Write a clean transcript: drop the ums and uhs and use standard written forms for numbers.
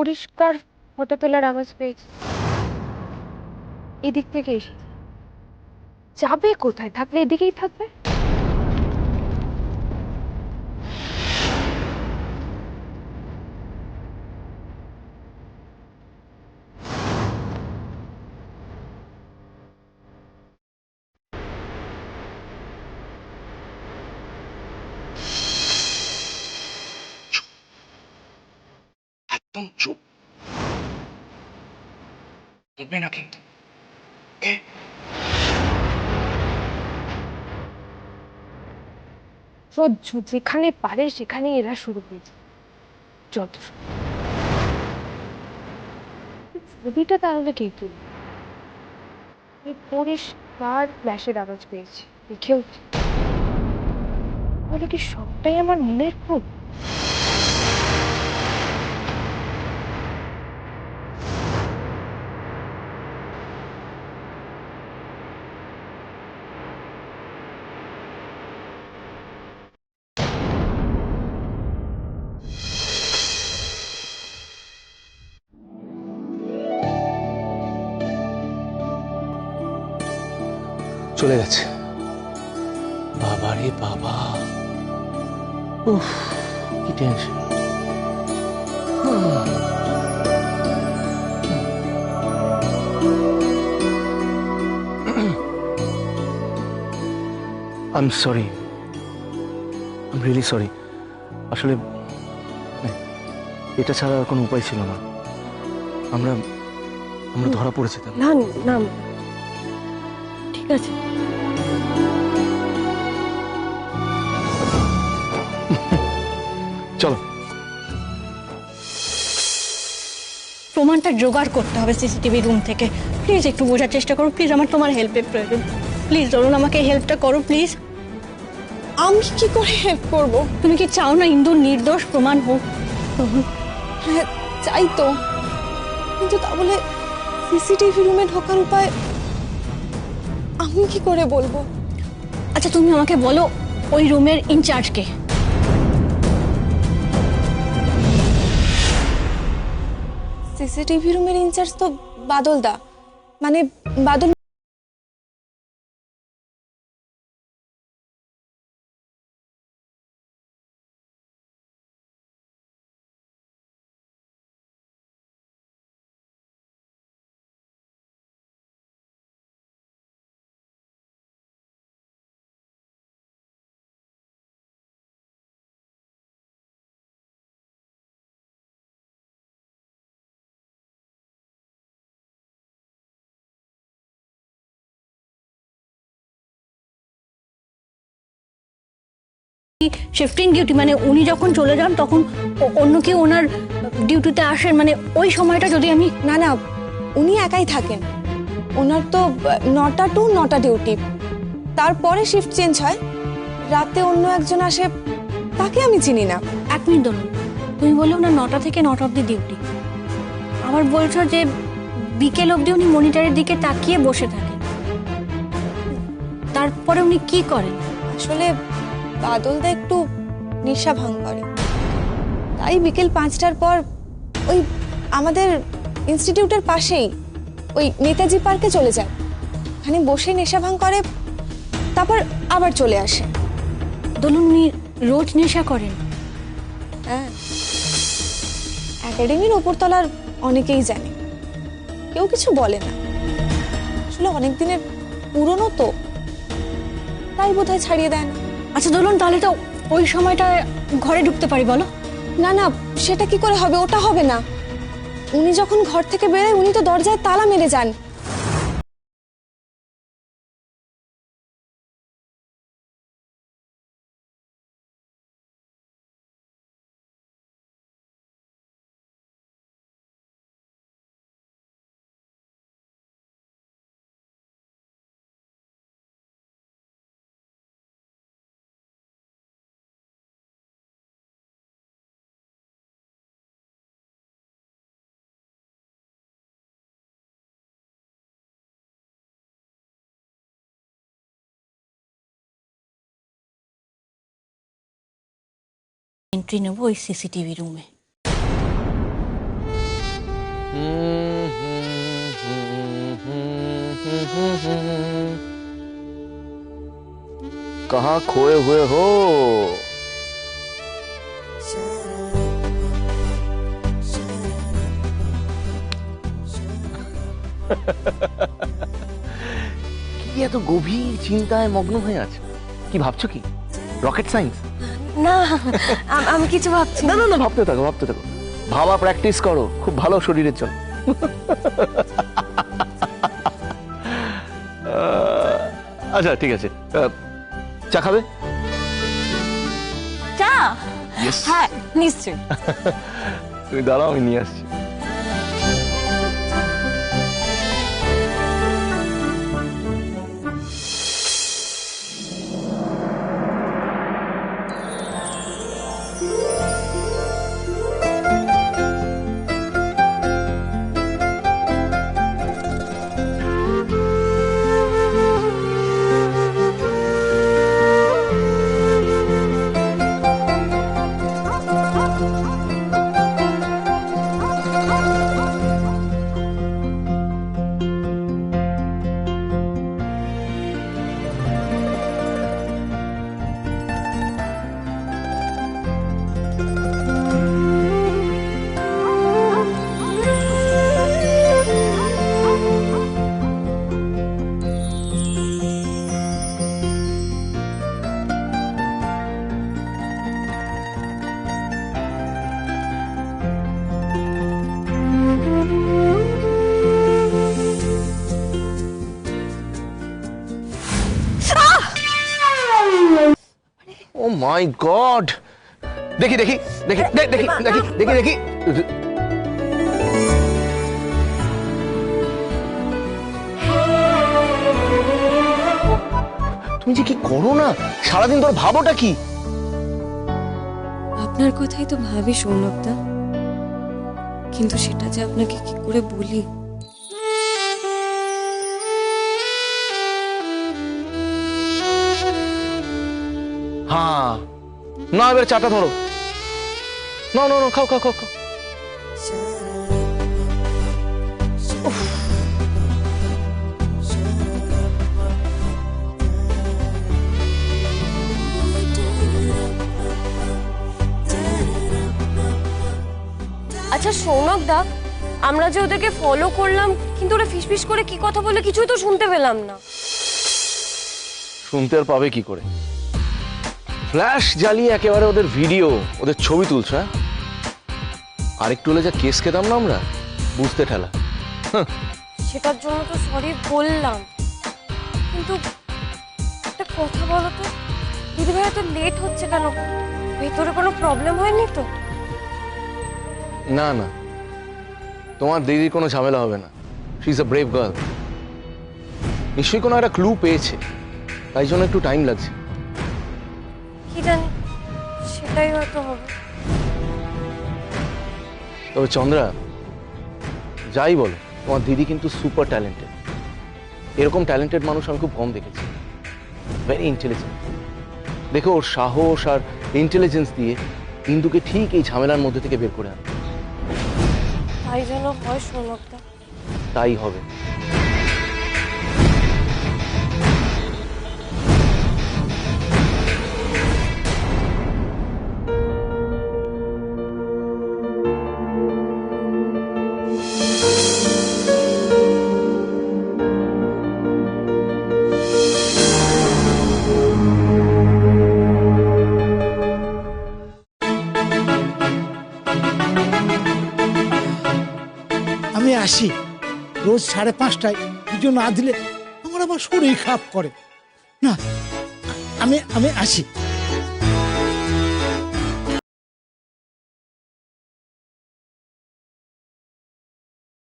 পরিষ্কার ফটো তোলার আওয়াজ পেয়েছি। এদিক থেকে এসেছে। যাবে কোথায়? থাকলে এদিকেই থাকবে। একদম চুপ, বলবে না কিন্তু। সহ্য যেখানে পারে সেখানে এরা শুরু করেছে। যত ছবিটা তাহলে কে তুলবে? আমি পরিষ্কার ফ্ল্যাশের আওয়াজ পেয়েছি, দেখেও বলে কি সবটাই আমার মনের ভুল? চলে গেছে। বাবা রে বাবা, উফ কি tension. I am sorry, I am really sorry. আসলে এটা ছাড়া আর কোনো উপায় ছিল না। আমরা আমরা ধরা পড়েছি। না না, ঠিক আছে। চলো। প্রমাণটা জোগাড় করতে হবে সিসিটিভি রুম থেকে। প্লিজ একটু বোঝার চেষ্টা করো প্লিজ, আমার তোমার হেল্পের প্রয়োজন। প্লিজ ধরুন, আমাকে হেল্পটা করো প্লিজ। আমি কি করে হেল্প করব? তুমি কি চাও না ইন্দুর নির্দোষ প্রমাণ হোক? হ্যাঁ চাই তো, কিন্তু তা বলে সিসিটিভি রুমে ঢোকার উপায় আমি কি করে বলবো? আচ্ছা তুমি আমাকে বলো, ওই রুমের ইনচার্জ কে? সিসিটিভি রুমের ইনচার্জ তো বাদল দা, মানে বাদল। শিফটিং ডিউটি, মানে উনি যখন চলে যান তখন অন্য কেউ ওনার ডিউটিতে আসেন, মানে ওই সময়টা যদি আমি। না না, উনি একাই থাকেন। ওনার তো 9টা টু 9টা ডিউটি, তারপরে শিফট চেঞ্জ হয়। রাতে অন্য একজন আসে, তাকে আমি চিনি না। 1 মিনিট ধরুন, তুমি বললে ওনার 9টা থেকে 9টা অব্দি ডিউটি, আবার বলছো যে বিকেল অব্দি উনি মনিটরের দিকে তাকিয়ে বসে থাকেন। তারপরে উনি কি করেন? আসলে বাদলদা একটু নেশা ভাঙ করে, তাই বিকেল 5টার পর ওই আমাদের ইনস্টিটিউটের পাশেই ওই নেতাজি পার্কে চলে যায়। ওখানে বসে নেশা ভাঙ করে, তারপর আবার চলে আসে। ধরুন উনি রোজ নেশা করেন? হ্যাঁ, একাডেমির ওপরতলার অনেকেই জানে, কেউ কিছু বলে না। আসলে অনেক দিনের পুরনো তো, তাই বোধহয় ছাড়িয়ে দেয় না। আচ্ছা ধরুন, তাহলে তো ওই সময়টা ঘরে ঢুকতে পারি বলো? না না, সেটা কি করে হবে? ওটা হবে না। উনি যখন ঘর থেকে বেরোয় উনি তো দরজায় তালা মেরে যান। এন্ট্রি নেবো ওই সিসিটিভি রুমে। कहाँ खोए हुए हो? কি এত গভীর চিন্তায় মগ্ন হয়ে আছে? কি ভাবছো? কি রকেট সায়েন্স? না আমি কিছু ভাবছি না না না, ভাবতে থাকো ভাবতে থাকো। ভাবা প্র্যাকটিস করো, খুব ভালো শরীরের জন্য। আচ্ছা ঠিক আছে, চা খাবে? চা? Yes. হ্যাঁ নিশ্চয়ই। তুমি দাঁড়াও, আমি নিয়ে আসছি। ও মাই গড! দেখি দেখি দেখি দেখি দেখি দেখি দেখি। তুমি যে কি করো না, সারাদিন ধরে ভাবোটা কি? আপনার কথাই তো ভাবি সৌনকদা, কিন্তু সেটা যে আপনাকে কি করে বলি। হ্যাঁ না, এবার চাটা ধরো। না না না, খাও খাও খাও খাও। আচ্ছা সৌনক দা, আমরা যে ওদেরকে ফলো করলাম, কিন্তু ওরা ফিসফিস করে কি কথা বলে কিছুই তো শুনতে পেলাম না। শুনতে আর পাবে কি করে? ফ্ল্যাশ জ্বালিয়ে একেবারে ওদের ভিডিও, ওদের ছবি তুলছে। আরেকটু হলে যা কেস খেতাম না আমরা, বুঝতে ঠেলা। সেটার জন্য তো সরি বললাম, কিন্তু একটা কথা বলো তো, দিদি ভাই এত লেট হচ্ছে কেন? ভেতরে কোনো প্রবলেম হয়নি তো? না না, তোমার দিদির কোনো ঝামেলা হবে না। She is a brave girl. নিশ্চয়ই কোনো একটা ক্লু পেয়েছে, তাই জন্য একটু টাইম লাগছে। কি জানি, সেটাই হয়তো হবে। তবে চন্দ্রা, যাই বলো, তোমার দিদি কিন্তু সুপার ট্যালেন্টেড। এরকম ট্যালেন্টেড মানুষ আমি খুব কম দেখেছি। Very intelligent. দেখো, ওর সাহস আর ইন্টেলিজেন্স দিয়ে ইন্দুকে ঠিক এই ঝামেলার মধ্যে থেকে বের করে আনে। তাই যেন হয় সৌনকদা। তাই হবে। আমি আসি রোজ 5:30টায়, দুজন না দিলে আমার আবার শরীর খারাপ করে। না, আমি আসি।